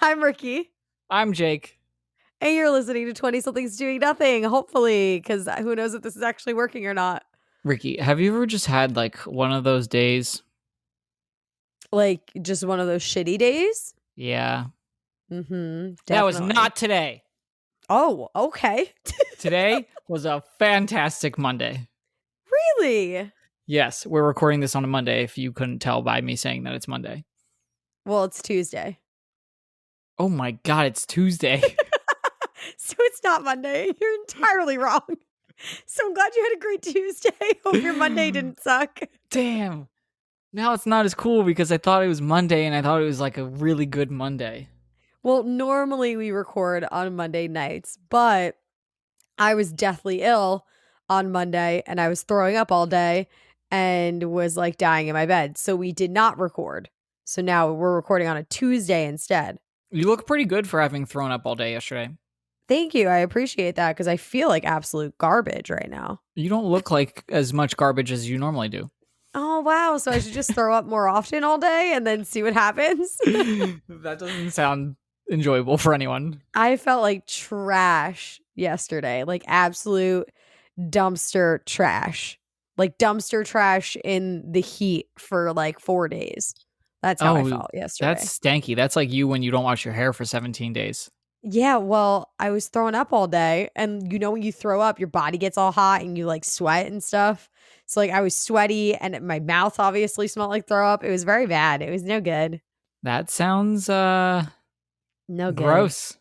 I'm Ricki, I'm Jake. and you're listening to 20 Somethings Doing Nothing, hopefully, because who knows if this is actually working or not. Ricki, have you ever just had like one of those days? Like, just one of those shitty days? Yeah. That was Definitely. not today. Oh, okay. Today was a fantastic Monday. Really? Yes, we're recording this on a Monday if you couldn't tell by me saying that it's Monday. Well, it's Tuesday. Oh my God, it's Tuesday. So it's not Monday. You're entirely wrong. So I'm glad you had a great Tuesday. Hope your Monday didn't suck. Damn. Now it's not as cool because I thought it was Monday and I thought it was like a really good Monday. Well, normally we record on Monday nights, but I was deathly ill on Monday and I was throwing up all day and was like dying in my bed. So we did not record. So now we're recording on a Tuesday instead. You look pretty good for having thrown up all day yesterday. Thank you. I appreciate that because I feel like absolute garbage right now. You don't look like as much garbage as you normally do. Oh, wow. So I should just throw up more often all day and then see what happens. That doesn't sound enjoyable for anyone. I felt like trash yesterday, like absolute dumpster trash, like dumpster trash in the heat for like 4 days. That's how I felt yesterday. That's stanky. That's like you when you don't wash your hair for 17 days. Yeah, well, I was throwing up all day, and when you throw up, your body gets all hot and you like sweat and stuff. So like I was sweaty and my mouth obviously smelled like throw up. It was very bad. It was no good. That sounds No good. gross.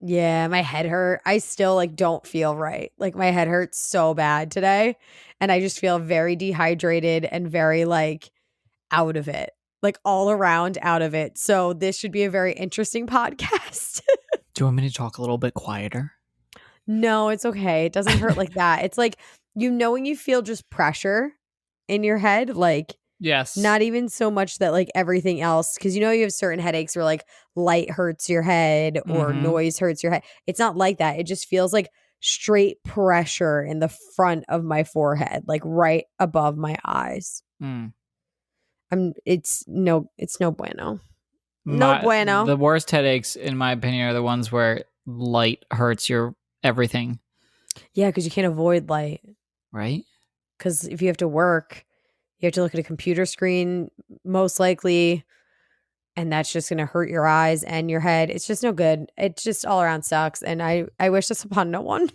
Yeah, my head hurt. I still like don't feel right. Like my head hurts so bad today, and I just feel very dehydrated and very like out of it. Like all around out of it. So this should be a very interesting podcast. Do you want me to talk a little bit quieter? No, it's okay. It doesn't hurt like that. It's like, when you feel just pressure in your head, like Yes. not even so much that like everything else, because you have certain headaches where like light hurts your head or noise hurts your head. It's not like that. It just feels like straight pressure in the front of my forehead, like right above my eyes. It's no bueno. No bueno. The worst headaches, in my opinion, are the ones where light hurts your everything. Yeah, because you can't avoid light. Right? Because if you have to work, you have to look at a computer screen, most likely, and that's just going to hurt your eyes and your head. It's just no good. It just all around sucks, and I wish this upon no one.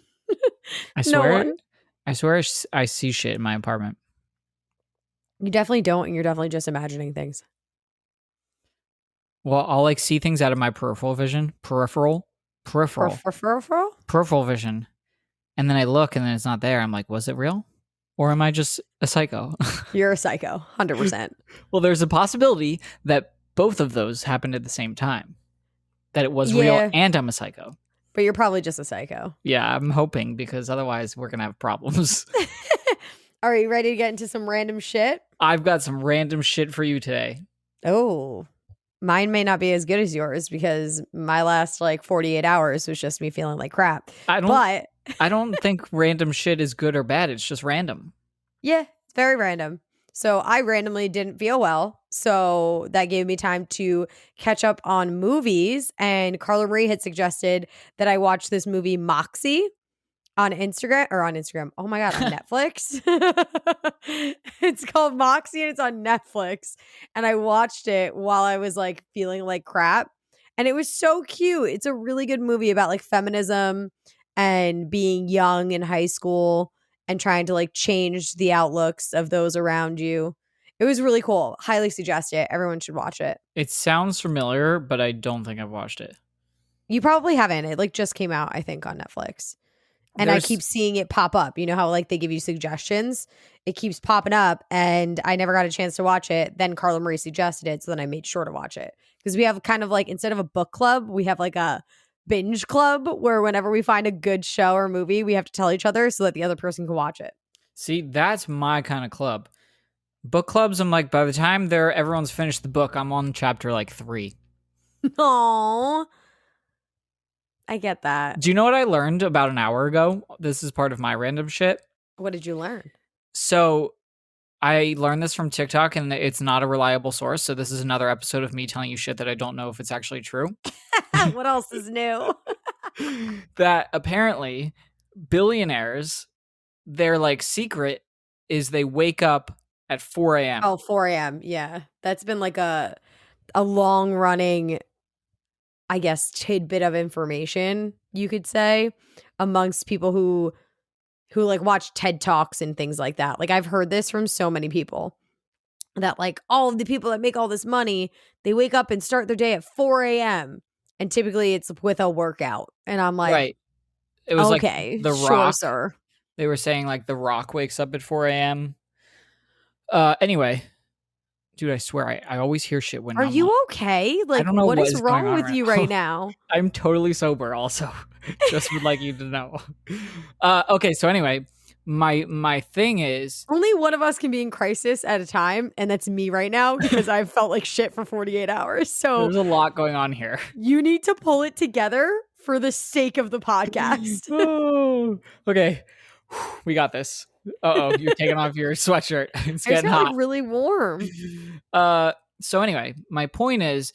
I swear I see shit in my apartment. You definitely don't, and you're definitely just imagining things. Well, I'll like see things out of my peripheral vision. Peripheral vision. And then I look and then it's not there. I'm like, was it real? Or am I just a psycho? You're a psycho, 100%. Well, there's a possibility that both of those happened at the same time. That it was real and I'm a psycho. But you're probably just a psycho. Yeah, I'm hoping, because otherwise we're going to have problems. Are you ready to get into some random shit? I've got some random shit for you today. Oh, mine may not be as good as yours because my last like 48 hours was just me feeling like crap. I don't think random shit is good or bad. It's just random. Yeah, it's very random. So I randomly didn't feel well. So that gave me time to catch up on movies. And Carla Marie had suggested that I watch this movie Moxie on Instagram. Oh my God, on Netflix. It's called Moxie and it's on Netflix. And I watched it while I was like feeling like crap. And it was so cute. It's a really good movie about like feminism and being young in high school and trying to like change the outlooks of those around you. It was really cool. Highly suggest it. Everyone should watch it. It sounds familiar, but I don't think I've watched it. You probably haven't. It like just came out, I think, on Netflix. And I keep seeing it pop up. You know how like they give you suggestions? It keeps popping up and I never got a chance to watch it. Then Carla Marie suggested it. So then I made sure to watch it. Because we have kind of like, instead of a book club, we have like a binge club where whenever we find a good show or movie, we have to tell each other so that the other person can watch it. See, that's my kind of club. Book clubs, I'm like, by the time everyone's finished the book, I'm on chapter like 3. Aww. I get that. Do you know what I learned about an hour ago? This is part of my random shit. What did you learn? So I learned this from TikTok, and it's not a reliable source. So this is another episode of me telling you shit that I don't know if it's actually true. What else is new? that apparently billionaires, their like secret is they wake up at 4 a.m. Oh, 4 a.m. Yeah. That's been like a long running, I guess, tidbit of information, you could say, amongst people who like watch TED Talks and things like that. Like I've heard this from so many people that like all of the people that make all this money, they wake up and start their day at 4 a.m. And typically it's with a workout. And I'm like, Right. It was like okay, The sure, Rock. sir. They were saying like The Rock wakes up at 4 a.m. Anyway, dude, I swear I always hear shit when Are I'm like, you okay? I Like, don't know what what is is going wrong on with right you now. right now? I'm totally sober also. Just would like you to know. Okay, so anyway, my thing is Only one of us can be in crisis at a time, and that's me right now because I've felt like shit for 48 hours. So there's a lot going on here. you need to pull it together for the sake of the podcast. Oh, okay. We got this. Uh-oh, you're taking off your sweatshirt. It's I just getting got like hot. really warm. So anyway, my point is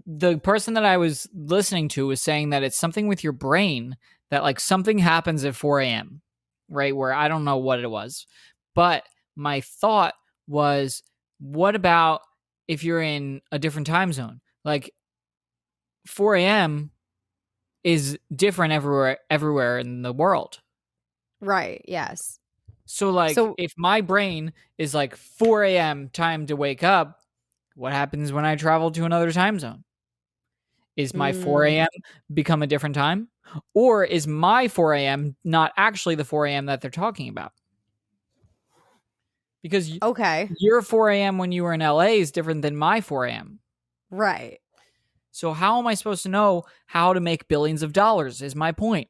the person that I was listening to was saying that it's something with your brain that like something happens at 4 a.m., right? Where I don't know what it was. But my thought was, what about if you're in a different time zone? Like 4 a.m. is different everywhere in the world. Right. Yes. So like So, if my brain is like 4 a.m. time to wake up, what happens when I travel to another time zone? Is my 4 mm, a.m. become a different time? Or is my 4 a.m. not actually the 4 a.m. that they're talking about? Because okay. your 4 a.m. when you were in LA is different than my 4 a.m. Right. So how am I supposed to know how to make billions of dollars is my point.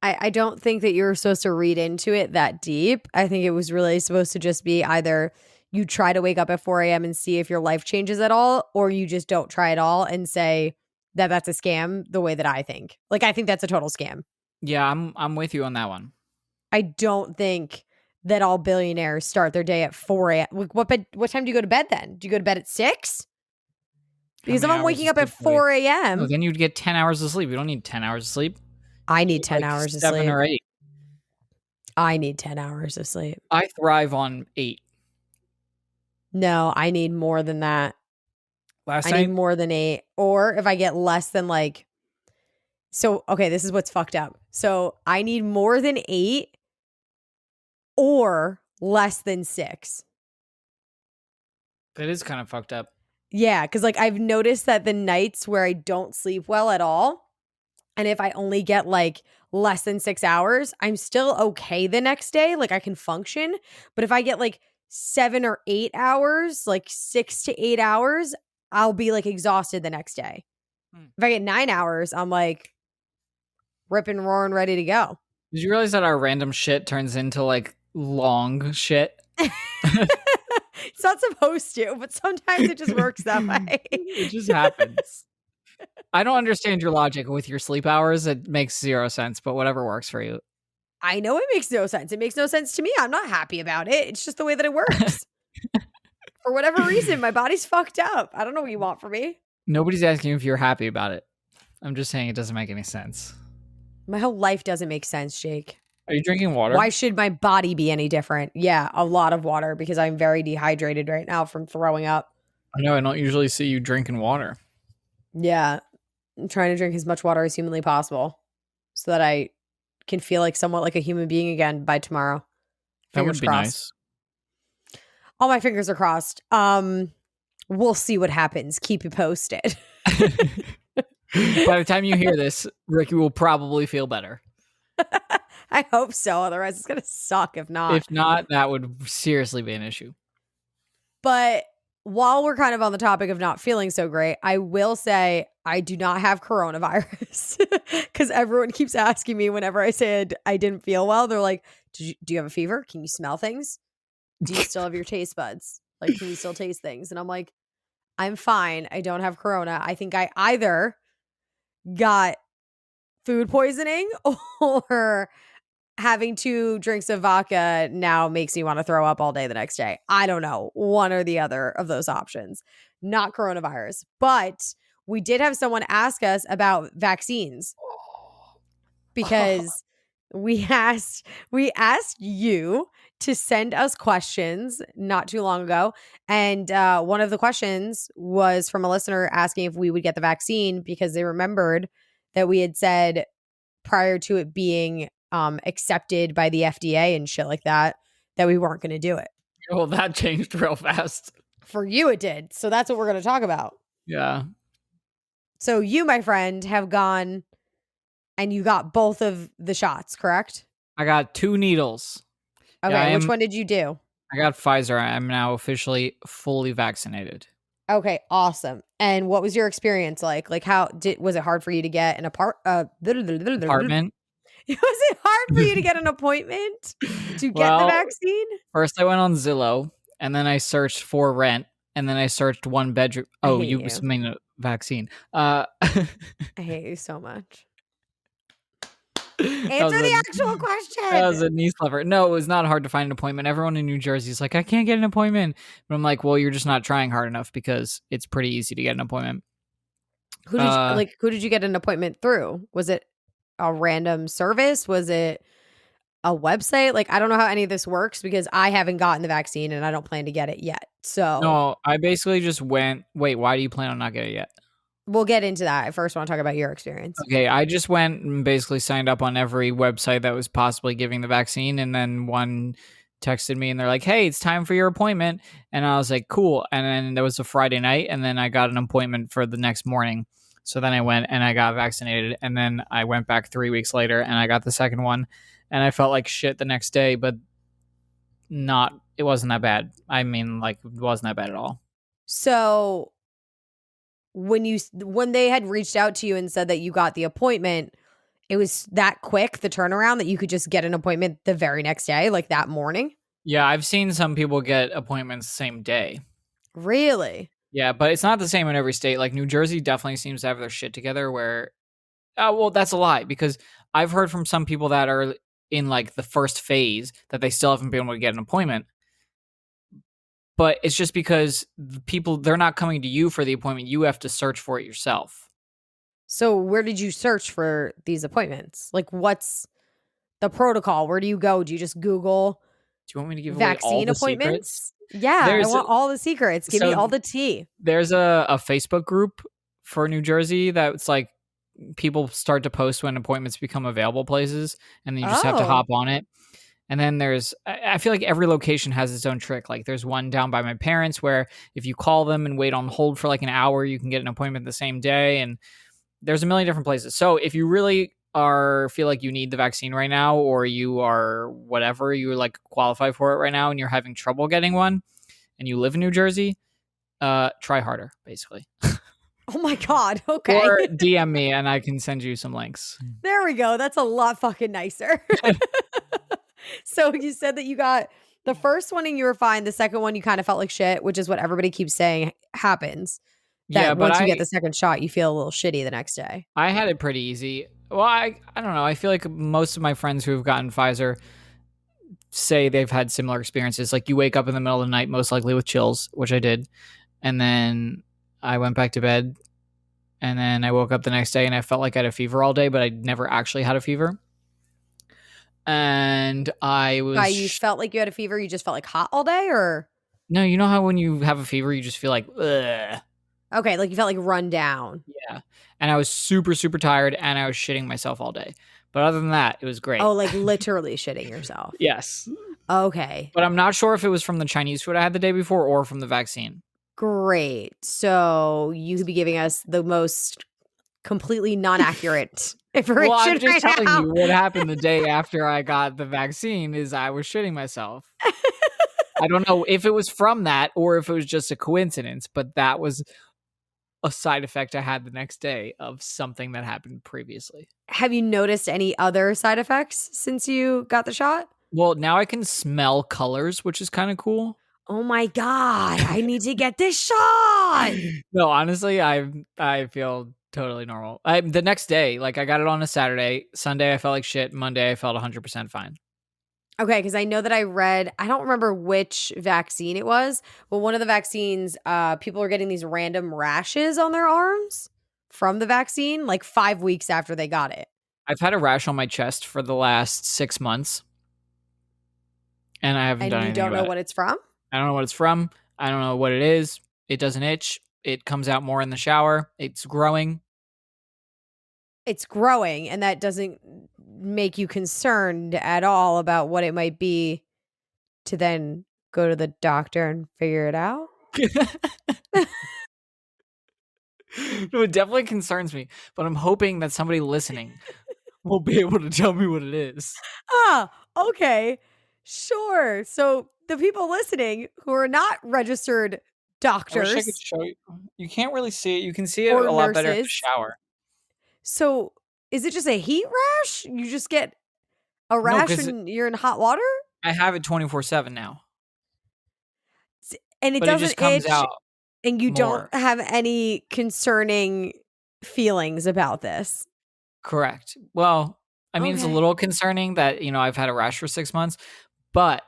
I don't think that you're supposed to read into it that deep. I think it was really supposed to just be either you try to wake up at 4 a.m. and see if your life changes at all, or you just don't try at all and say that that's a scam the way that I think. Like, I think that's a total scam. Yeah, I'm with you on that one. I don't think that all billionaires start their day at 4 a.m. What time do you go to bed then? Do you go to bed at 6? How Because if many I'm hours waking of up at sleep do we? 4 Oh, a.m., then you'd get 10 hours of sleep. You don't need 10 hours of sleep. I You need need 10 like hours of 7 sleep. or 8. I need 10 hours of sleep. I thrive on 8. No, I need more than that. Last I need night, more than 8. Or if I get less than like, so, okay, this is what's fucked up. So I need more than 8 or less than 6. that is kind of fucked up. Yeah. Cause like I've noticed that the nights where I don't sleep well at all, and if I only get like less than 6 hours, I'm still okay the next day. Like I can function. But if I get like 7 or 8 hours, like 6 to 8 hours, I'll be like exhausted the next day. Hmm. If I get 9 hours, I'm like ripping, roaring, ready to go. Did you realize that our random shit turns into like long shit? It's not supposed to, but sometimes it just works that way. It just happens. I don't understand your logic with your sleep hours. It makes 0 sense, but whatever works for you. I know it makes no sense. It makes no sense to me. I'm not happy about it. It's just the way that it works. For whatever reason, my body's fucked up. I don't know what you want from me. Nobody's asking you if you're happy about it. I'm just saying it doesn't make any sense. My whole life doesn't make sense, Jake. Are you drinking water? Why should my body be any different? Yeah, a lot of water because I'm very dehydrated right now from throwing up. I know I don't usually see you drinking water. Yeah, I'm trying to drink as much water as humanly possible so that I can feel like somewhat like a human being again by tomorrow. That Fingers would be crossed. nice. All my fingers are crossed. We'll see what happens. Keep you posted. By the time you hear this, Ricki will probably feel better. I hope so. Otherwise, it's gonna suck if not. If not, that would seriously be an issue. But while we're kind of on the topic of not feeling so great, I will say I do not have coronavirus because everyone keeps asking me whenever I said I didn't feel well. They're like, do you have a fever? Can you smell things? Do you still have your taste buds? Like, can you still taste things? And I'm like, I'm fine. I don't have corona. I think I either got food poisoning or having 2 drinks of vodka now makes me want to throw up all day the next day. I don't know. One or the other of those options. Not coronavirus. But we did have someone ask us about vaccines because we asked you to send us questions not too long ago, and one of the questions was from a listener asking if we would get the vaccine because they remembered that we had said prior to it being accepted by the FDA and shit like that we weren't going to do it. Well, that changed real fast. For you, it did. So that's what we're going to talk about. Yeah. So you, my friend, have gone and you got both of the shots, correct? I got 2 needles. Okay, Yeah, which one did you do? I got Pfizer. I'm now officially fully vaccinated. Okay, awesome. And what was your experience like? Like, was it hard for you to get an Apartment. Was it hard for you to get an appointment to get the Well, vaccine? first I went on Zillow, and then I searched for rent, and then I searched 1 bedroom. I Oh, hate you you. mean a vaccine. I hate you so much. That Answer was the a actual that was question. a knee slapper. No, it was not hard to find an appointment. Everyone in New Jersey is like, I can't get an appointment. But I'm like, well, you're just not trying hard enough because it's pretty easy to get an appointment. Who did you get an appointment through? Was it a random service? Was it a website? Like, I don't know how any of this works because I haven't gotten the vaccine and I don't plan to get it yet. So No, I basically just went, wait, why do you plan on not getting it yet? we'll get into that. I first want to talk about your experience. Okay, I just went and basically signed up on every website that was possibly giving the vaccine, and then one texted me and they're like, "Hey, it's time for your appointment," and I was like, "Cool." And then there was a Friday night, and then I got an appointment for the next morning. So then I went and I got vaccinated, and then I went back 3 weeks later and I got the second one, and I felt like shit the next day, but not. It wasn't that bad. I mean, like, it wasn't that bad at all. So when they had reached out to you and said that you got the appointment, it was that quick, the turnaround, that you could just get an appointment the very next day, like that morning? Yeah, I've seen some people get appointments the same day. Really? Yeah, but it's not the same in every state. Like New Jersey definitely seems to have their shit together where oh well, that's a lie because I've heard from some people that are in like the first phase that they still haven't been able to get an appointment. But it's just because the people they're not coming to you for the appointment. You have to search for it yourself. So where did you search for these appointments? Like, what's the protocol? Where do you go? Do you just Google Do you want me to give away all vaccine the secrets? appointments? Yeah, I There's want all the secrets. Give me so all the tea. there's a Facebook group for New Jersey that's like people start to post when appointments become available places, and then you just have to Oh. hop on it. And then I feel like every location has its own trick. Like there's one down by my parents where if you call them and wait on hold for like an hour, you can get an appointment the same day. And there's a million different places. So if you really feel like you need the vaccine right now, or you are whatever, you like qualify for it right now and you're having trouble getting one and you live in New Jersey, try harder, basically. Oh my God. Okay. Or DM me and I can send you some links. There we go. That's a lot fucking nicer. So you said that you got the first one and you were fine. The second one, you kind of felt like shit, which is what everybody keeps saying happens. Yeah, That but once you get the second shot, you feel a little shitty the next day. I had it pretty easy. Well, I don't know. I feel like most of my friends who have gotten Pfizer say they've had similar experiences. Like you wake up in the middle of the night, most likely with chills, which I did. And then I went back to bed. And then I woke up the next day and I felt like I had a fever all day, but I never actually had a fever. And I was. By you felt like you had a fever, you just felt like hot all day, or No, you know how when you have a fever, you just feel like, ugh. okay, like you felt like run down. Yeah. And I was super, super tired and I was shitting myself all day. But other than that, it was great. Oh, like literally shitting yourself. Yes. Okay. But I'm not sure if it was from the Chinese food I had the day before or from the vaccine. Great. So you could be giving us the most completely non-accurate information Well, I'm just right telling now. you what happened the day after I got the vaccine is I was shitting myself. I don't know if it was from that or if it was just a coincidence, but that was a side effect I had the next day of something that happened previously. Have you noticed any other side effects since you got the shot? Well, now I can smell colors, which is kind of cool. Oh my God, I need to get this shot. No, honestly, I feel totally normal. The next day, like I got it on a Saturday. Sunday I felt like shit. Monday I felt 100% fine. Okay, because I know that I read, I don't remember which vaccine it was, but one of the vaccines, people are getting these random rashes on their arms. from the vaccine like 5 weeks after they got it. I've had a rash on my chest for the last 6 months, and I haven't done And you anything don't know about it. what it's from? I don't know what it's from. I don't know what it is. It doesn't itch. It comes out more in the shower. It's growing. It's growing, and that doesn't make you concerned at all about what it might be to then go to the doctor and figure it out? No, it definitely concerns me, but I'm hoping that somebody listening will be able to tell me what it is. Ah, okay. Sure. So the people listening who are not registered I wish I could doctors show you. You can't really see it. You can see it or a lot better in the nurses, shower. so is it just a heat rash? You just get a No, rash because when you're in hot water? I have it 24/7 now, And it but it just doesn't comes itch, out and you don't more. have any concerning feelings about this? Correct. Well, I mean, it's a Okay. little concerning that, I've had a rash for 6 months, but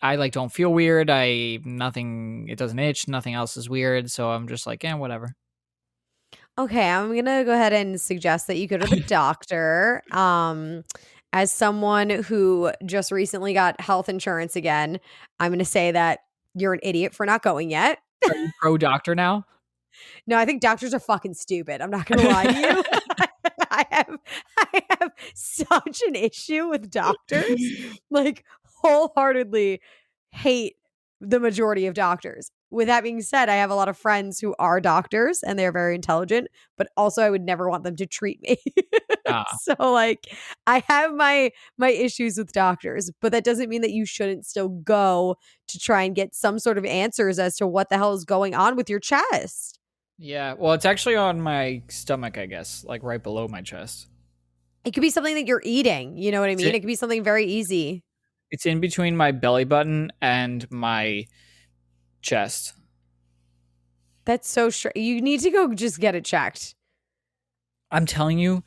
I like don't feel weird. It doesn't itch. Nothing else is weird. So I'm just like, whatever. Okay, I'm gonna go ahead and suggest that you go to the doctor. As someone who just recently got health insurance again, I'm gonna say that you're an idiot for not going yet. Are you pro doctor now? No, I think doctors are fucking stupid. I'm not gonna lie to you. I have I have such an issue with doctors. Like wholeheartedly hate the majority of doctors. With that being said, I have a lot of friends who are doctors and they're very intelligent, but also I would never want them to treat me. Ah, So like I have my issues with doctors, but that doesn't mean that you shouldn't still go to try and get some sort of answers as to what the hell is going on with your chest. yeah. Well, it's actually on my stomach, I guess, like right below my chest. It could be something that you're eating, you know what I It's mean? in, It could be something very easy. it's in between my belly button and my chest. That's so you need to go just get it checked. I'm telling you,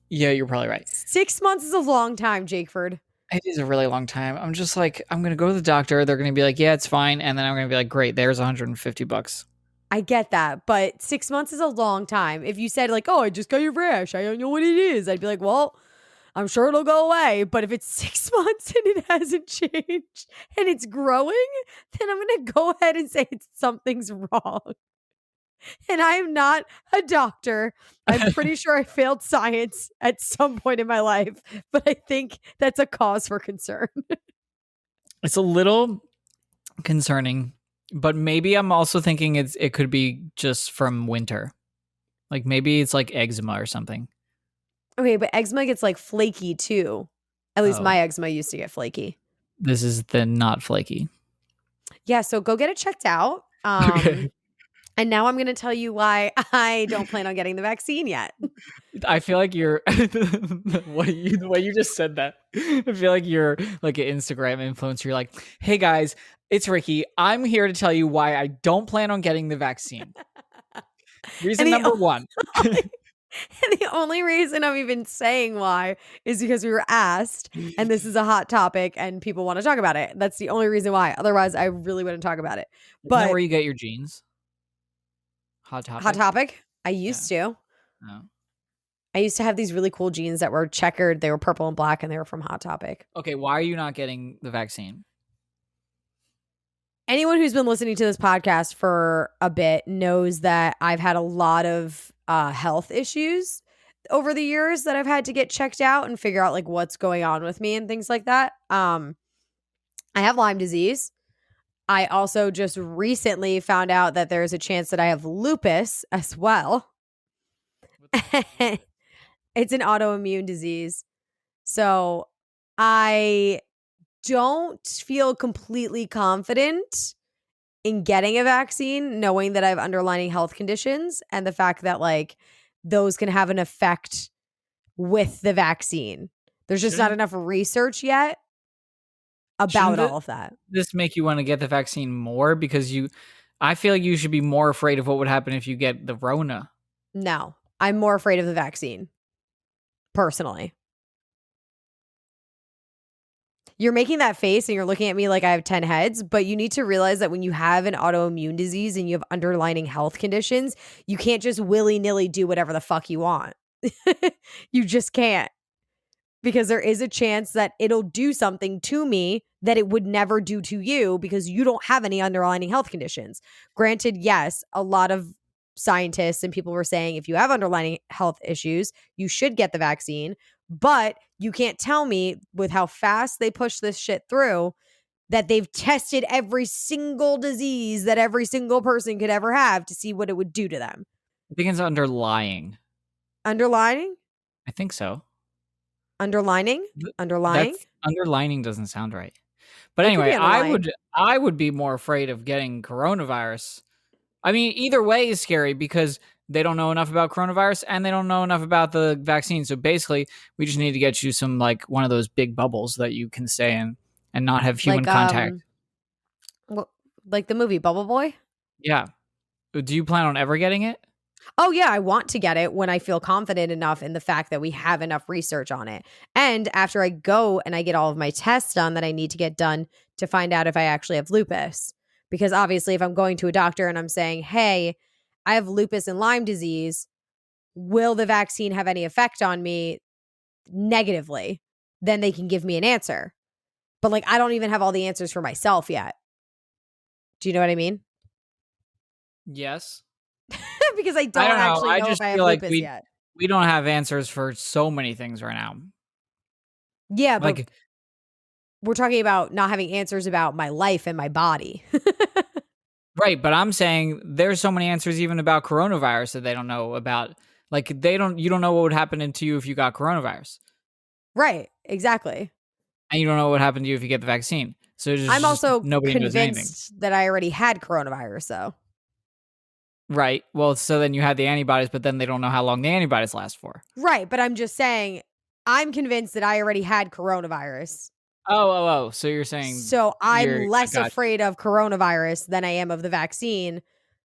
yeah, you're probably right. 6 months is a long time, Jakeford. It is a really long time. I'm just like, I'm gonna go to the doctor. They're gonna be like, yeah, it's fine, and then I'm gonna be like, great, there's $150. I get that, but 6 months is a long time. If you said like, "Oh, I just got your rash. I don't know what it is." I'd be like, "Well, I'm sure it'll go away." But if it's 6 months and it hasn't changed and it's growing, then I'm going to go ahead and say something's wrong. And I am not a doctor. I'm pretty sure I failed science at some point in my life, but I think that's a cause for concern. It's a little concerning, but maybe I'm also thinking it could be just from winter. Like maybe it's like eczema or something. Okay, but eczema gets like flaky too. At least Oh, my eczema used to get flaky. this is the not flaky. Yeah, so go get it checked out. Okay. And now I'm going to tell you why I don't plan on getting the vaccine yet. I feel like you're the way you just said that. I feel like you're like an Instagram influencer. You're like, hey guys, it's Ricki. I'm here to tell you why I don't plan on getting the vaccine. And Reason the number one. and the only reason I'm even saying why is because we were asked, and this is a hot topic, and people want to talk about it. That's the only reason why. Otherwise, I really wouldn't talk about it. Isn't that But where you get your jeans? Hot hot topic? topic, I Yeah. used to. No. I used to have these really cool jeans that were checkered. They were purple and black, and they were from Hot Topic. Okay, why are you not getting the vaccine? Anyone who's been listening to this podcast for a bit knows that I've had a lot of health issues over the years that I've had to get checked out and figure out like what's going on with me and things like that. I have Lyme disease. I also just recently found out that there's a chance that I have lupus as well. What the fuck is lupus? It's an autoimmune disease. So I don't feel completely confident in getting a vaccine, knowing that I have underlying health conditions and the fact that like those can have an effect with the vaccine. There's just not Shouldn't enough research yet shouldn't about all of that. this make you want to get the vaccine more because I feel like you should be more afraid of what would happen if you get the Rona. No, I'm more afraid of the vaccine personally. You're making that face and you're looking at me like I have 10 heads, but you need to realize that when you have an autoimmune disease and you have underlying health conditions, you can't just willy-nilly do whatever the fuck you want. You just can't, because there is a chance that it'll do something to me that it would never do to you because you don't have any underlying health conditions. Granted, yes, a lot of scientists and people were saying if you have underlying health issues, you should get the vaccine. But you can't tell me with how fast they push this shit through that they've tested every single disease that every single person could ever have to see what it would do to them. I think it's underlying. Underlining? I think so. Underlining? Underlying? That's underlining doesn't sound right. But It could anyway, be underlying. I would be more afraid of getting coronavirus. I mean, either way is scary because they don't know enough about coronavirus and they don't know enough about the vaccine. So basically, we just need to get you some like one of those big bubbles that you can stay in and not have human Like contact. well, like the movie Bubble Boy? Yeah. Do you plan on ever getting it? Oh yeah, I want to get it when I feel confident enough in the fact that we have enough research on it. And after I go and I get all of my tests done that I need to get done to find out if I actually have lupus. Because obviously if I'm going to a doctor and I'm saying, "Hey, I have lupus and Lyme disease, will the vaccine have any effect on me negatively?" Then they can give me an answer. But like I don't even have all the answers for myself yet. Do you know what I mean? Yes. Because I I don't don't know. actually I know if just I have feel like lupus yet. we don't have answers for so many things right now. Yeah, but Like we're talking about not having answers about my life and my body. right, but I'm saying there's so many answers even about coronavirus that they don't know about. Like you don't know what would happen to you if you got coronavirus. Right, exactly. And you don't know what happened to you if you get the vaccine. So it's I'm just also nobody knows anything. convinced that I already had coronavirus, though. Right. Well, so then you had the antibodies, but then they don't know how long the antibodies last for. Right, but I'm just saying, I'm convinced that I already had coronavirus. Oh. So you're saying So I'm I less got you. afraid of coronavirus than I am of the vaccine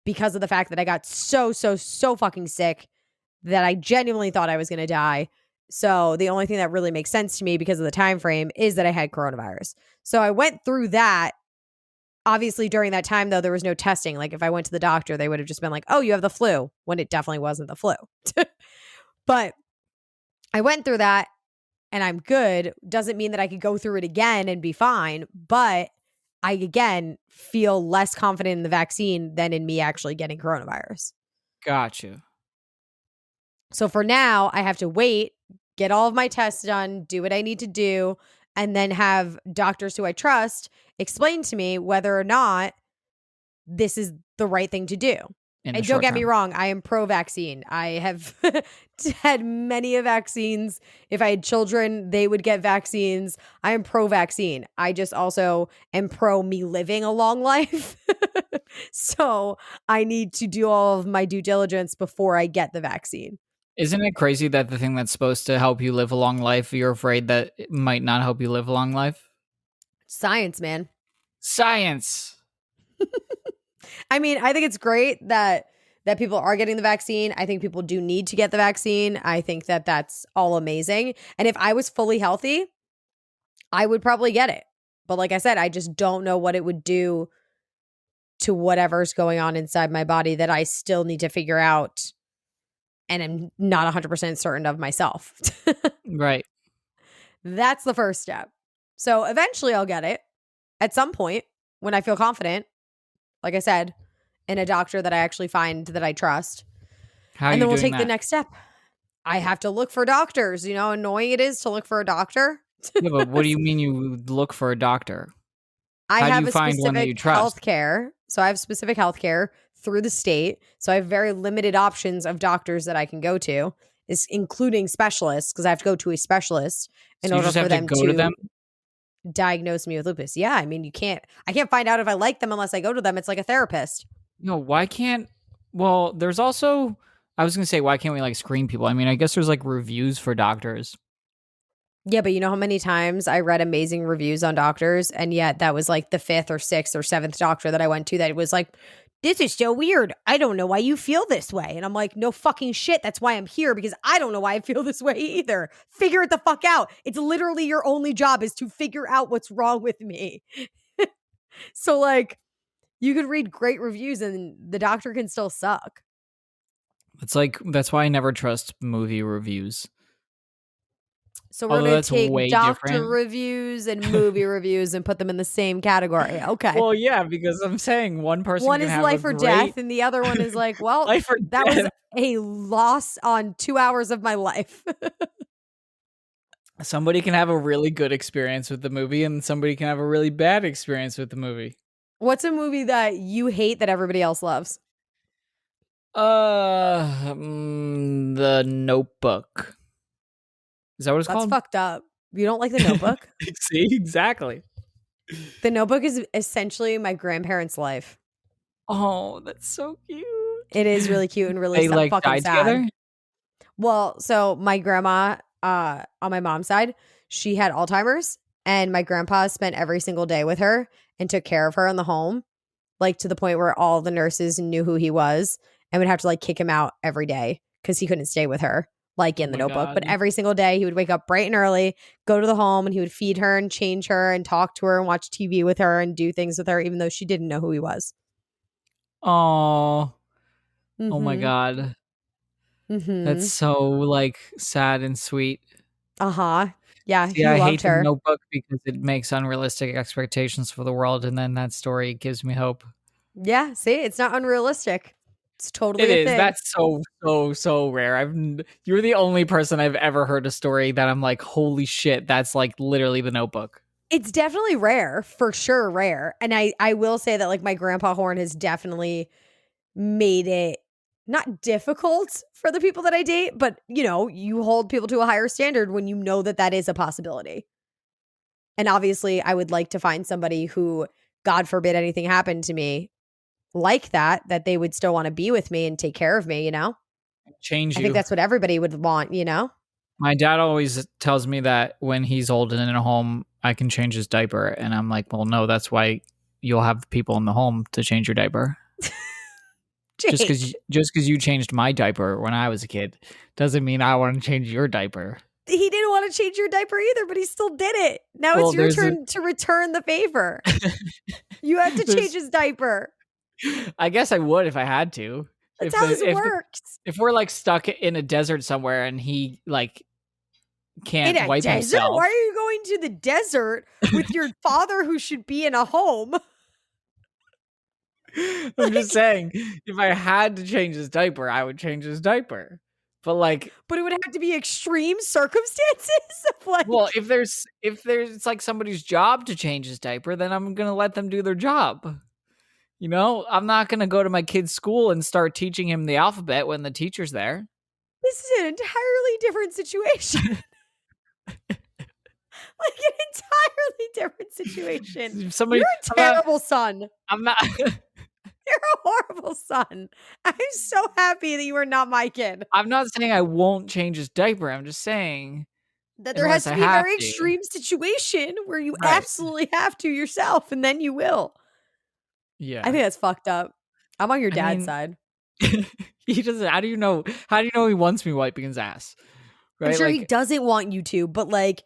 because of the fact that I got so fucking sick that I genuinely thought I was going to die. So the only thing that really makes sense to me because of the time frame is that I had coronavirus. So I went through that. Obviously, during that time, though, there was no testing. Like if I went to the doctor, they would have just been like, "Oh, you have the flu," when it definitely wasn't the flu. But I went through that and I'm good. Doesn't mean that I could go through it again and be fine. But I, again, feel less confident in the vaccine than in me actually getting coronavirus. Got you. So for now, I have to wait, get all of my tests done, do what I need to do, and then have doctors who I trust explain to me whether or not this is the right thing to do. In the And don't short get me term. wrong, I am pro vaccine. I have had many vaccines. If I had children, they would get vaccines. I am pro vaccine. I just also am pro me living a long life. So I need to do all of my due diligence before I get the vaccine. Isn't it crazy that the thing that's supposed to help you live a long life, you're afraid that it might not help you live a long life? Science, man. Science. I mean, I think it's great that people are getting the vaccine. I think people do need to get the vaccine. I think that that's all amazing. And if I was fully healthy, I would probably get it. But like I said, I just don't know what it would do to whatever's going on inside my body that I still need to figure out and I'm not 100% certain of myself. Right. That's the first step. So eventually I'll get it at some point when I feel confident, like I said, in a doctor that I actually find that I trust. How are And you then we'll doing take the that? next step. I have to look for doctors. You know how annoying it is to look for a doctor? Yeah, but what do you mean you look for a doctor? I How do have you a find one that you specific trust? health care. So I have specific health care through the state. So I have very limited options of doctors that I can go to, is including specialists, because I have to go to a specialist in So you order just for have to them go to them? to diagnose me with lupus. Yeah, I mean, I can't find out if I like them unless I go to them. It's like a therapist. Why can't well, there's also I was gonna say why can't we like screen people? I mean, I guess there's like reviews for doctors. Yeah, but you know how many times I read amazing reviews on doctors, and yet that was like the fifth or sixth or seventh doctor that I went to that was like this is so weird. I don't know why you feel this way. And I'm like, no fucking shit. That's why I'm here, because I don't know why I feel this way either. Figure it the fuck out. It's literally your only job is to figure out what's wrong with me. So, like, you could read great reviews and the doctor can still suck. That's why I never trust movie reviews. So we're Although going to that's take way doctor different. reviews and movie reviews and put them in the same category. Okay. Well, yeah, because I'm saying one person One can is have a life or great death, and the other one is like, well, life or that was death. a loss on 2 hours of my life. Somebody can have a really good experience with the movie, and somebody can have a really bad experience with the movie. What's a movie that you hate that everybody else loves? The Notebook. Is that what it's That's called? fucked up. You don't like The Notebook? See, exactly. The Notebook is essentially my grandparents' life. Oh, that's so cute. It is really cute and really They like fucking died sad. together. Well, so my grandma, on my mom's side, she had Alzheimer's, and my grandpa spent every single day with her and took care of her in the home, like to the point where all the nurses knew who he was and would have to like kick him out every day because he couldn't stay with her, like Oh in The my Notebook. But god. every single day, he would wake up bright and early, go to the home, and he would feed her and change her and talk to her and watch TV with her and do things with her, even though she didn't know who he was. Oh. Oh my Mm-hmm. god. That's Mm-hmm. so like sad and sweet. Uh-huh. Yeah, See, he I loved hate The her. Notebook because it makes unrealistic expectations for the world, and then that story gives me hope. Yeah, see, it's not unrealistic. It's It totally a is. thing. That's so rare. You're the only person I've ever heard a story that I'm like, holy shit, that's like literally The Notebook. It's definitely rare, for sure rare. And I will say that like my grandpa Horn has definitely made it not difficult for the people that I date, but you know, you hold people to a higher standard when you know that that is a possibility. And obviously, I would like to find somebody who, God forbid anything happened to me like that they would still want to be with me and take care of me, you know? Change I think you. that's what everybody would want, you know? My dad always tells me that when he's old and in a home, I can change his diaper. And I'm like, well, no, that's why you'll have people in the home to change your diaper. Jake. Just because you changed my diaper when I was a kid doesn't mean I want to change your diaper. He didn't want to change your diaper either, but he still did it. Now it's Well, your turn to return the favor. You have to change there's his diaper. I guess I would if I had to. That's how this works. If we're like stuck in a desert somewhere and he like In can't a wipe desert? himself. Why are you going to the desert with your father who should be in a home? I'm just Like, saying, if I had to change his diaper, I would change his diaper. But like, but it would have to be extreme circumstances of like, well, if there's it's like somebody's job to change his diaper, then I'm gonna let them do their job. You know, I'm not gonna go to my kid's school and start teaching him the alphabet when the teacher's there. this is an entirely different situation. Like an entirely different situation. If You're somebody, a terrible son. I'm not. You're a horrible son. I'm so happy that you are not my kid. I'm not saying I won't change his diaper. I'm just saying That there has unless to I be a have very to. extreme situation where you Right. absolutely have to yourself, and then you will. I Yeah. think that's fucked up. I'm on your I dad's mean, side. he doesn't. How do you know? How do you know he wants me wiping his ass? I'm Right? sure he Like, doesn't want you to, but like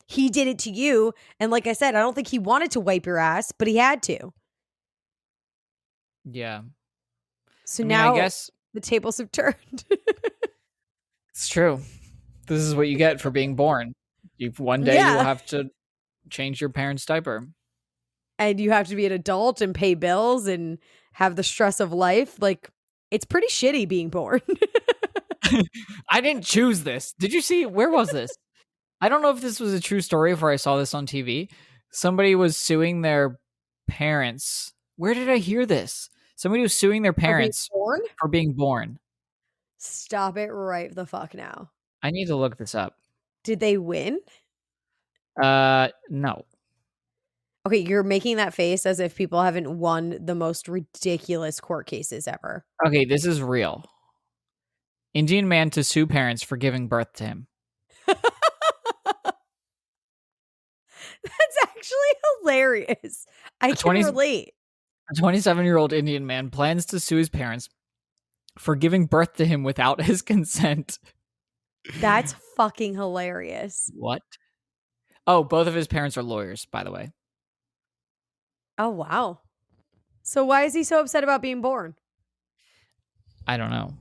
he did it to you. And like I said, I don't think he wanted to wipe your ass, but he had to. yeah. So I mean, I now guess the tables have turned. it's true. This is what you get for being born. One day you will Yeah. have to change your parents' diaper. And you have to be an adult and pay bills and have the stress of life. Like, it's pretty shitty being born. I didn't choose this. Did you see? Where was this? I don't know if this was a true story or I saw this on TV. Somebody was suing their parents. Where did I hear this? Somebody was suing their For being parents born? for being born. Stop it right the fuck now. I need to look this up. Did they win? No. Okay, you're making that face as if people haven't won the most ridiculous court cases ever. Okay, this is real. Indian man to sue parents for giving birth to him. That's actually hilarious. I A can 20 relate. A 27-year-old Indian man plans to sue his parents for giving birth to him without his consent. That's fucking hilarious. What? Oh, both of his parents are lawyers, by the way. Oh, wow. So why is he so upset about being born? I don't know.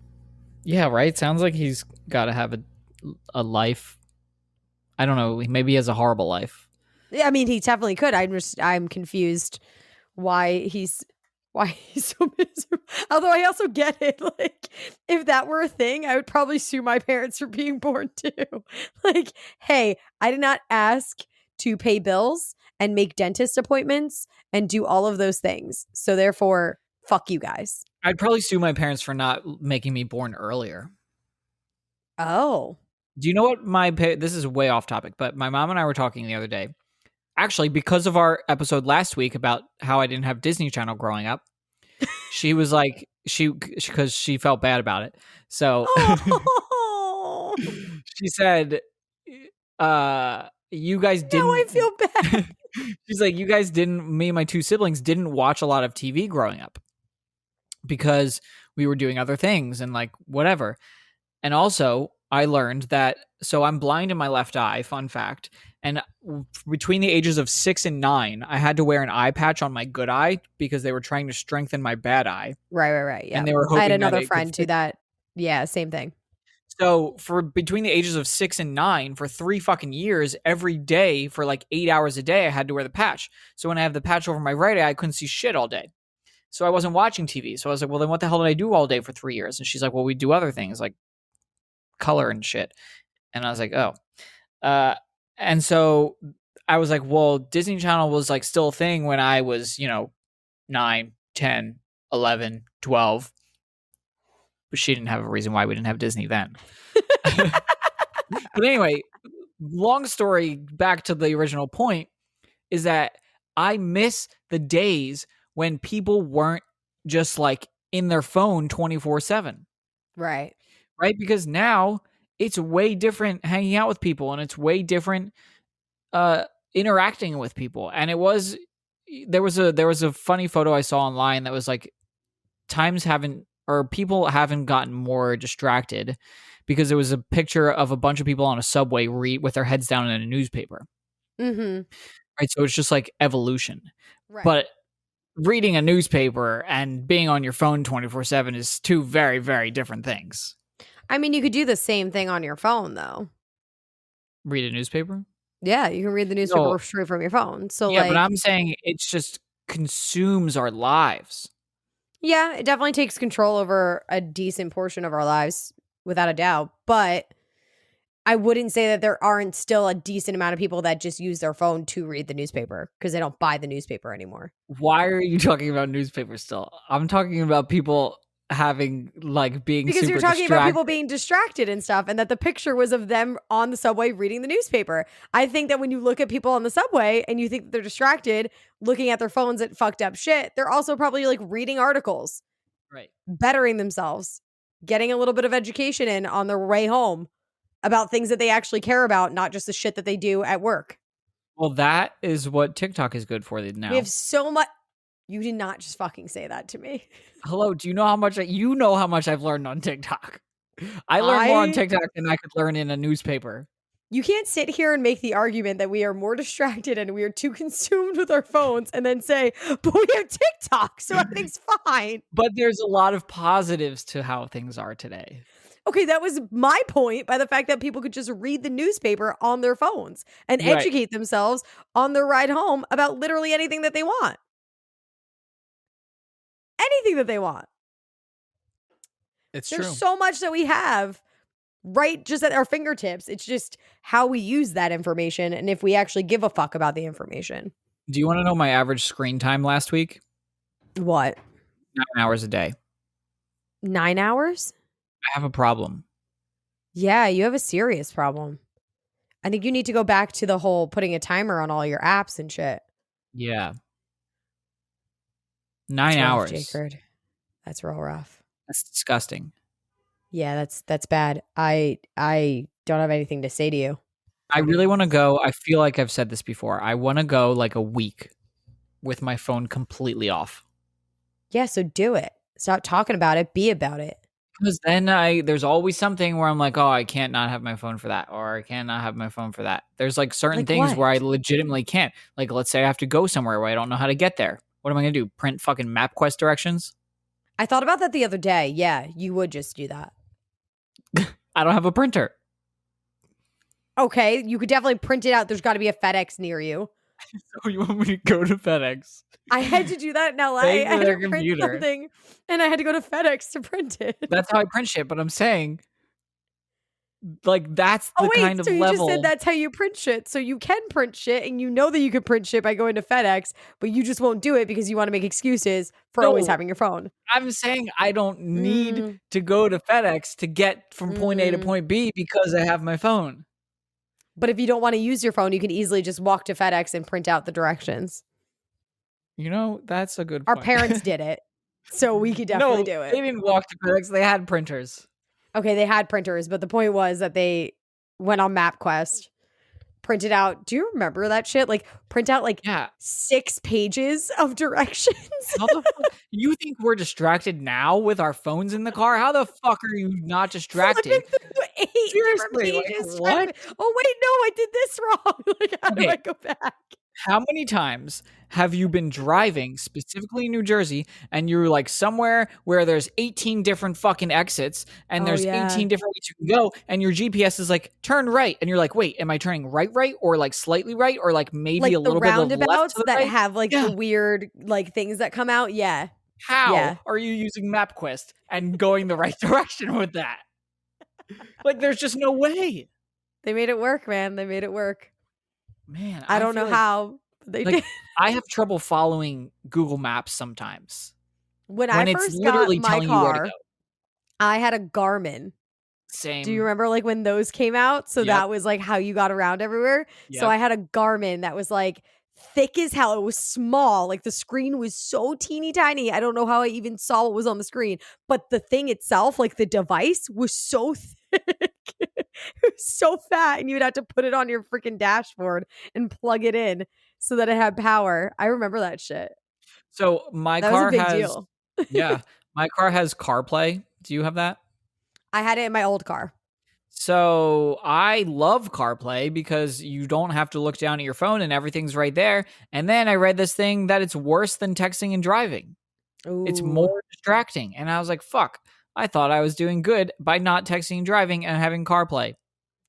Yeah, right? Sounds like he's got to have a life. I don't know. Maybe he has a horrible life. Yeah, I mean, he definitely could. I'm confused why he's so miserable. Although I also get it. Like, if that were a thing, I would probably sue my parents for being born too. Like, hey, I did not ask to pay bills and make dentist appointments and do all of those things. So therefore, fuck you guys. I'd probably sue my parents for not making me born earlier. Oh. Do you know what this is way off topic, but my mom and I were talking the other day. Actually, because of our episode last week about how I didn't have Disney Channel growing up, she was like, because she felt bad about it. So Oh. she said, you guys Now I didn't, feel bad. she's like, you guys didn't, me and my two siblings didn't watch a lot of TV growing up because we were doing other things and like whatever. And also, I learned that, so I'm blind in my left eye, fun fact. And between the ages of 6 and 9, I had to wear an eye patch on my good eye because they were trying to strengthen my bad eye. Right. Yeah. And they were I had hoping that another it could friend do fix. that. Yeah, same thing. So for between the ages of 6 and 9, for 3 fucking years, every day for like 8 hours a day, I had to wear the patch. So when I have the patch over my right eye, I couldn't see shit all day. So I wasn't watching TV. So I was like, well, then what the hell did I do all day for 3 years? And she's like, well, we do other things like color and shit. And I was like, oh. And so I was like, well, Disney Channel was like still a thing when I was, 9, 10, 11, 12. But she didn't have a reason why we didn't have Disney then. But anyway, long story back to the original point is that I miss the days when people weren't just like in their phone 24/7. Right. Right? Because now it's way different hanging out with people and it's way different interacting with people. And there was a funny photo I saw online that was like people haven't gotten more distracted because there was a picture of a bunch of people on a subway with their heads down in a newspaper. Mm-hmm. Right? So it's just like evolution. Right. But reading a newspaper and being on your phone 24/7 is two very, very different things. I mean, you could do the same thing on your phone, though. Read a newspaper? Yeah, you can read the newspaper No. straight from your phone. So, Yeah, but like, I'm saying it's just consumes our lives. yeah, it definitely takes control over a decent portion of our lives, without a doubt. But I wouldn't say that there aren't still a decent amount of people that just use their phone to read the newspaper because they don't buy the newspaper anymore. Why are you talking about newspapers still? I'm talking about people being Because super you're talking about distracted. people being distracted and stuff, and that the picture was of them on the subway reading the newspaper. I think that when you look at people on the subway and you think that they're distracted, looking at their phones at fucked up shit, they're also probably like reading articles, Right. bettering themselves, getting a little bit of education in on their way home about things that they actually care about, not just the shit that they do at work. Well, that is what TikTok is good for now. We have so much. You did not just fucking say that to me. Hello, do you know how much I've learned on TikTok? I learned more on TikTok than I could learn in a newspaper. You can't sit here and make the argument that we are more distracted and we are too consumed with our phones and then say, but we have TikTok, so everything's fine. But there's a lot of positives to how things are today. Okay, that was my point by the fact that people could just read the newspaper on their phones and Right. educate themselves on their ride home about literally anything that they want. Anything that they want. It's There's true. so much that we have right just at our fingertips. It's just how we use that information and if we actually give a fuck about the information. Do you want to know my average screen time last week? What? 9 hours a day. 9 hours? I have a problem. Yeah, you have a serious problem. I think you need to go back to the whole putting a timer on all your apps and shit. Yeah. 9 That's rough, hours. Jake. That's real rough. That's disgusting. Yeah, that's bad. I don't have anything to say to you. I really want to go. I feel like I've said this before. I want to go like a week with my phone completely off. Yeah, so do it. Stop talking about it. Be about it. Because then there's always something where I'm like, oh, I can't not have my phone for that, or I can't not have my phone for that. There's like certain Like things what? where I legitimately can't. Like, let's say I have to go somewhere where I don't know how to get there. What am I gonna do? Print fucking MapQuest directions? I thought about that the other day. Yeah, you would just do that. I don't have a printer. Okay, you could definitely print it out. There's got to be a FedEx near you. So you want me to go to FedEx? I had to do that in LA. Pay I for had their to print computer. something and I had to go to FedEx to print it. That's how I print shit. But I'm saying, like, that's Oh, the wait. kind of So you just said level. that's how you print shit. So you can print shit and you know that you can print shit by going to FedEx, but you just won't do it because you want to make excuses for always No, having your phone. I'm saying I don't need Mm, to go to FedEx to get from point A to mm. point B because I have my phone. But if you don't want to use your phone, you can easily just walk to FedEx and print out the directions. You know, that's a good Our point. parents did it. So we could definitely No, do they it. didn't walk to FedEx. They had printers. Okay, they had printers, but the point was that they went on MapQuest, printed out. Do you remember that shit? Like print out like Yeah. 6 pages of directions. How the fuck? You think we're distracted now with our phones in the car? How the fuck are you not Flipping distracted? through 8 different Seriously, like pages trying what? to oh wait, no, I did this wrong. Like, how do Okay, I go back? how many times have you been driving, specifically in New Jersey, and you're like somewhere where there's 18 different fucking exits and Oh there's yeah. 18 different ways you can go, and your GPS is like, turn right. And you're like, wait, am I turning right, or like slightly right, or like maybe a Like the little bit of left to roundabouts the that right? have like Yeah. the weird like things that come out. Yeah. How Yeah. are you using MapQuest and going the right direction with that? Like, there's just no way. They made it work, man. They made it work. Man, I I don't feel know like how, but they did. like I have trouble following Google Maps sometimes When I when it's first got literally my telling you where to go. car, I had a Garmin. Do you Same. remember like when those came out? So Yep. that was like how you got around everywhere. So Yep. I had a Garmin that was like thick as hell. It was small. Like the screen was so teeny tiny. I don't know how I even saw what was on the screen, but the thing itself, like the device was so thick. It was so fat and you would have to put it on your freaking dashboard and plug it in so that it had power. I remember that shit. So my That was a car big has deal. yeah, my car has CarPlay. Do you have that? I had it in my old car. So I love CarPlay because you don't have to look down at your phone and everything's right there. And then I read this thing that it's worse than texting and driving. It's Ooh. more distracting. And I was like, fuck, I thought I was doing good by not texting and driving and having CarPlay.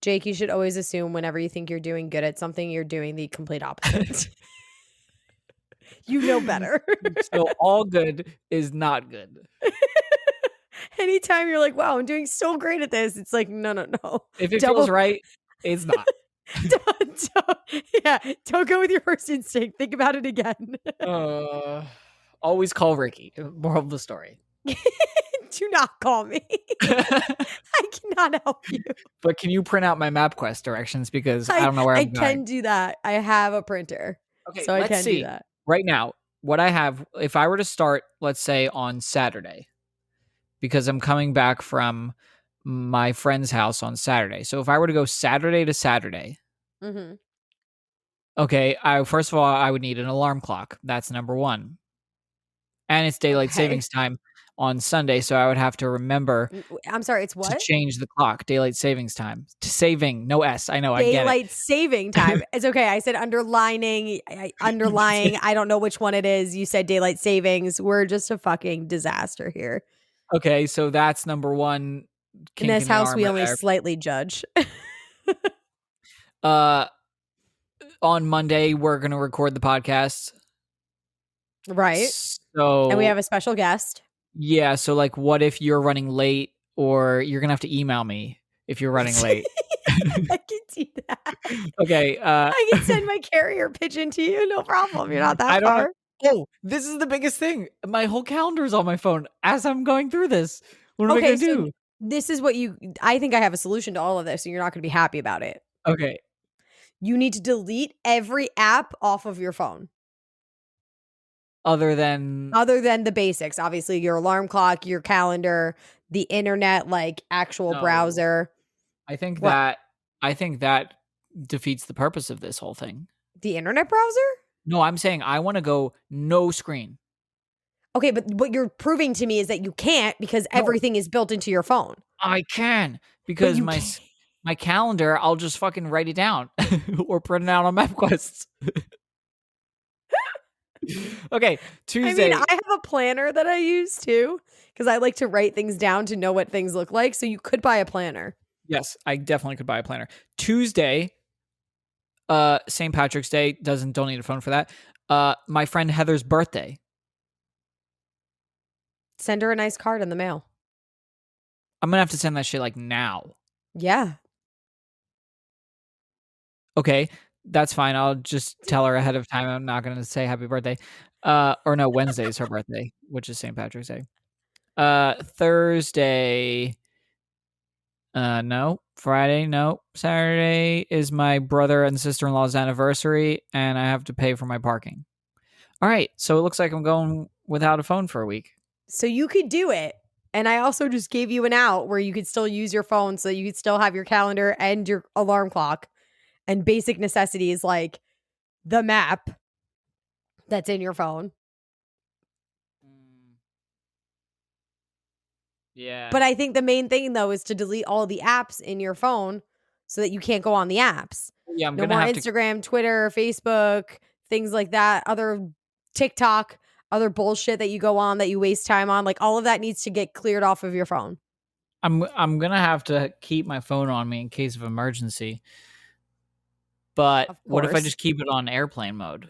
Jake, you should always assume whenever you think you're doing good at something, you're doing the complete opposite. You know better. So all good is not good. Anytime you're like, wow, I'm doing so great at this, it's like, no, no, no. If it feels Double. right, it's not. Yeah, don't go with your first instinct. Think about it again. Uh, always call Ricki. Moral of the story. Do not call me. I cannot help you. But can you print out my MapQuest directions because I I don't know where I I'm going? can do that. I have a printer, Okay, so I let's can do see. that. Right now, what I have, if I were to start, let's say on Saturday, because I'm coming back from my friend's house on Saturday. So if I were to go Saturday to Saturday, Hmm. okay, first of all, I would need an alarm clock. That's number one. And it's daylight Okay. savings time on Sunday, so I would have to remember I'm sorry. It's to what? change the clock, daylight savings time. To saving, no S. I know, I get Daylight saving time. it. It's okay. I said underlining, underlying. I don't know which one it is. You said daylight savings. We're just a fucking disaster here. Okay, so that's number one In kink this in the house, we armor only there. slightly judge. Uh, on Monday, we're going to record the podcast. Right. And we So, have a special guest. yeah, so like, what if you're running late or you're going to have to email me if you're running late? I can do that. Okay, I can send my carrier pigeon to you. No problem. You're not I that don't know. far. Oh, this is the biggest thing. My whole calendar is on my phone as I'm going through this. What am I Okay. going to So do? this is what I think I have a solution to all of this, and you're not going to be happy about it. Okay, You need to delete every app off of your phone. other than Other than the basics, obviously your alarm clock, your calendar, the internet, like actual no, browser. I think What? that I think that defeats the purpose of this whole thing. The internet browser? No, I'm saying I want to go no screen. Okay, but what you're proving to me is that you can't because No, everything is built into your phone. I can But because you can't. my calendar, I'll just fucking write it down or print it out on MapQuest. Okay, I mean, I Tuesday. have a planner that I use too because I like to write things down to know what things look like. So you could buy a planner. Yes, I definitely could buy a planner. Tuesday, St. Patrick's Day, don't need a phone for that. My friend Heather's birthday. Send her a nice card in the mail. I'm gonna have to send that shit like now. Yeah. Okay, that's fine. I'll just tell her ahead of time. I'm not gonna say happy birthday. Or no, Wednesday is her birthday, which is St. Patrick's Day. Thursday, no. Friday, no. Saturday is my brother and sister-in-law's anniversary, and I have to pay for my parking. All right, so it looks like I'm going without a phone for a week. So you could do it. And I also just gave you an out where you could still use your phone so you could still have your calendar and your alarm clock and basic necessities like the map that's in your phone. Yeah. But I think the main thing though is to delete all the apps in your phone so that you can't go on the apps. Yeah, I'm No gonna more have to. Instagram, Twitter, Facebook, things like that, other TikTok, other bullshit that you go on that you waste time on. Like all of that needs to get cleared off of your phone. I'm gonna have to keep my phone on me in case of emergency. But Of what if I course. just keep it on airplane mode?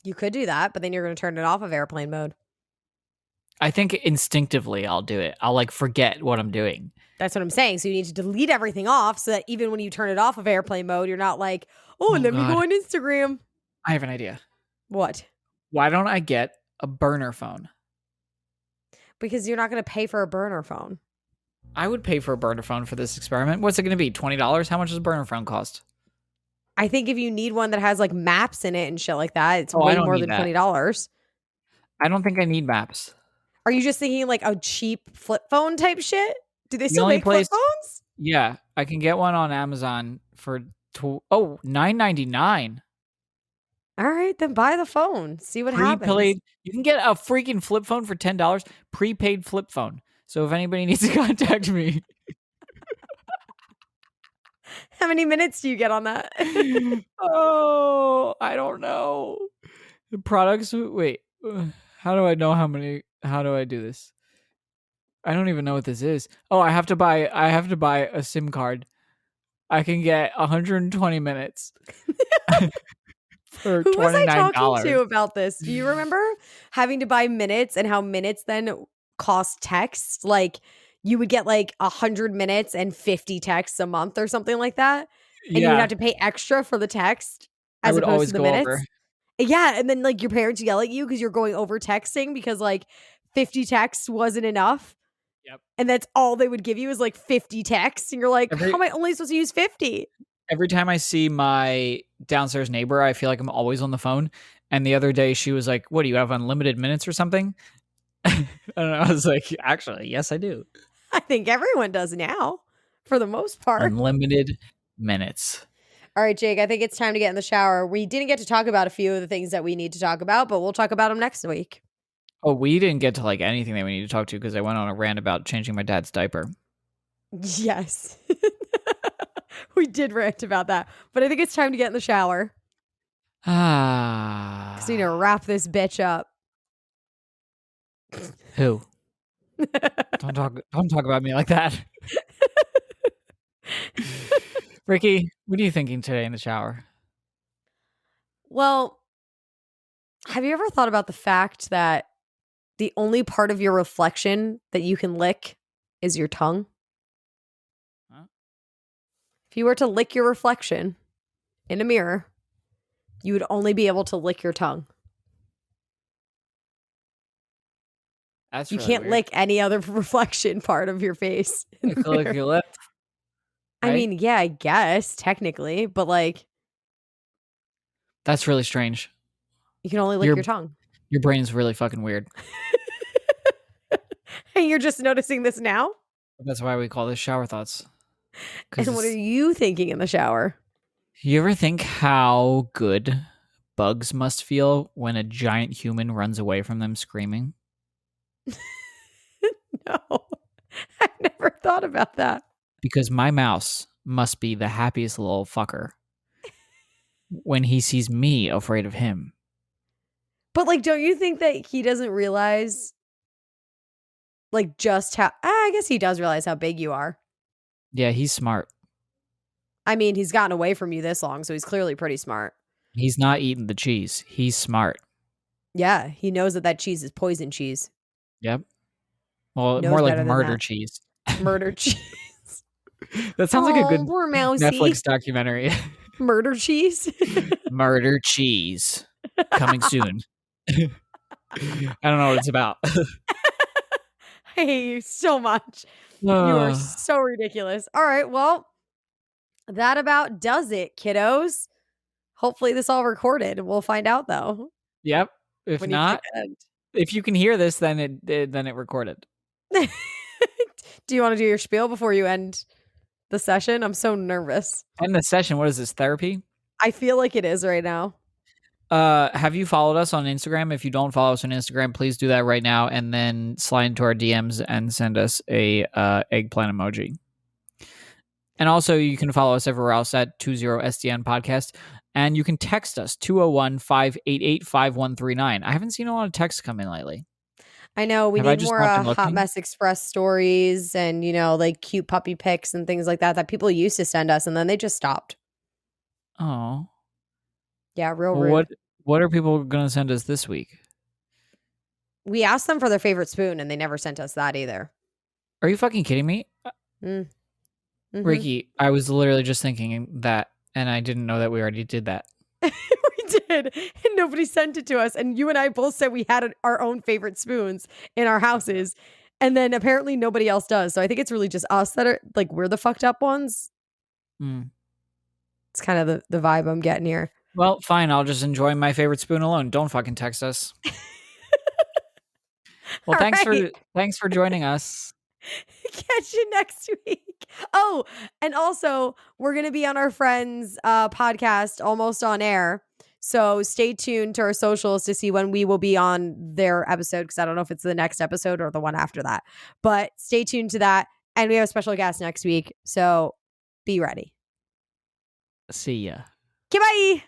You could do that, but then you're going to turn it off of airplane mode. I think instinctively I'll do it. I'll like forget what I'm doing. That's what I'm saying. So you need to delete everything off so that even when you turn it off of airplane mode, you're not like, oh, Oh let me go God, on Instagram. I have an idea. What? Why don't I get a burner phone? Because you're not going to pay for a burner phone. I would pay for a burner phone for this experiment. What's it going to be? $20? How much does a burner phone cost? I think if you need one that has like maps in it and shit like that, it's Oh, I way don't more need than that. $20. I don't think I need maps. Are you just thinking like a cheap flip phone type shit? Do they The still only make flip place, phones? yeah, I can get one on Amazon for $9.99. All right, then buy the phone. See what happens. Prepaid. You can get a freaking flip phone for $10. Prepaid flip phone. So if anybody needs to contact me, How many minutes do you get on that? oh, I don't know. The products. Wait, how do I know how many? How do I do this? I don't even know what this is. Oh, I have to buy. I have to buy a SIM card. I can get 120 minutes for Who was twenty I nine talking dollars. to about this? Do you remember having to buy minutes and how minutes then cost text? Like you would get like 100 minutes and 50 texts a month or something like that. And you would Yeah, have to pay extra for the text I as would opposed to always the go over. minutes. Yeah. And then like your parents yell at you because you're going over texting because like 50 texts wasn't enough. Yep. And that's all they would give you is like 50 texts. And you're like, how Every am I only supposed to use 50? every time I see my downstairs neighbor, I feel like I'm always on the phone. And the other day, she was like, "What do you have unlimited minutes or something?" I don't know. I was like, "Actually, yes, I do. I think everyone does now for the most part. Unlimited minutes." All right, Jake, I think it's time to get in the shower. We didn't get to talk about a few of the things that we need to talk about, but we'll talk about them next week. Oh, we didn't get to like anything that we need to talk to because I went on a rant about changing my dad's diaper. Yes. We did rant about that, but I think it's time to get in the shower because we need to Ah, wrap this bitch up. who? Don't talk about me like that. Ricki, what are you thinking today in the shower? Well, have you ever thought about the fact that the only part of your reflection that you can lick is your tongue? Huh? If you were to lick your reflection in a mirror, you would only be able to lick your tongue. That's You really can't weird. lick any other reflection part of your face in You the could lick mirror. your lip, I right? mean, yeah, I guess technically, but like That's really strange. you can only lick Your your tongue. your brain is really fucking weird. And you're just noticing this now? That's why we call this shower thoughts. And what are Because you thinking in the shower? you ever think how good bugs must feel when a giant human runs away from them screaming? No, I never thought about that. Because my mouse must be the happiest little fucker when he sees me afraid of him. But, like, don't you think that he doesn't realize, like, just how I guess he does realize how big you are. Yeah, he's smart. I mean, he's gotten away from you this long, so he's clearly pretty smart. He's not eating the cheese. He's smart. Yeah, he knows that cheese is poison cheese. Yep. Well, more Knows like better than murder that. cheese. Murder cheese. That sounds like a Oh, good poor mousy. Netflix documentary. Murder cheese? Murder cheese. Coming soon. I don't know what it's about. I hate you so much. You are so ridiculous. All right, well, that about does it, kiddos. Hopefully this all recorded. We'll find out, though, Yep. If when you click not, end. if you can hear this, then it recorded. Do you wanna do your spiel before you end the session? I'm so nervous. End the session. What is this, therapy? I feel like it is right now. Have you followed us on Instagram? If you don't follow us on Instagram, please do that right now, and then slide into our DMs and send us a eggplant emoji. And also, you can follow us everywhere else at 20SDN Podcast, and you can text us 201-588-5139. I haven't seen a lot of texts come in lately. I know we Have I need just more not been Hot looking? Mess Express stories and, like cute puppy pics and things like that people used to send us and then they just stopped. Oh, Yeah, real well, rude. what are people gonna send us this week? We asked them for their favorite spoon and they never sent us that either. Are you fucking kidding me? Mm-hmm. Ricki, I was literally just thinking that, and I didn't know that we already did that. We did, and nobody sent it to us. And you and I both said we had our own favorite spoons in our houses, and then apparently nobody else does. So I think it's really just us that are like we're the fucked up ones. It's kind of the vibe I'm getting here. Well, fine. I'll just enjoy my favorite spoon alone. Don't fucking text us. Well, thanks for joining us. Catch you next week. Oh, and also we're gonna be on our friend's podcast, Almost on Air. So stay tuned to our socials to see when we will be on their episode, because I don't know if it's the next episode or the one after that. But stay tuned to that. And we have a special guest next week. So be ready. See ya. Okay, bye.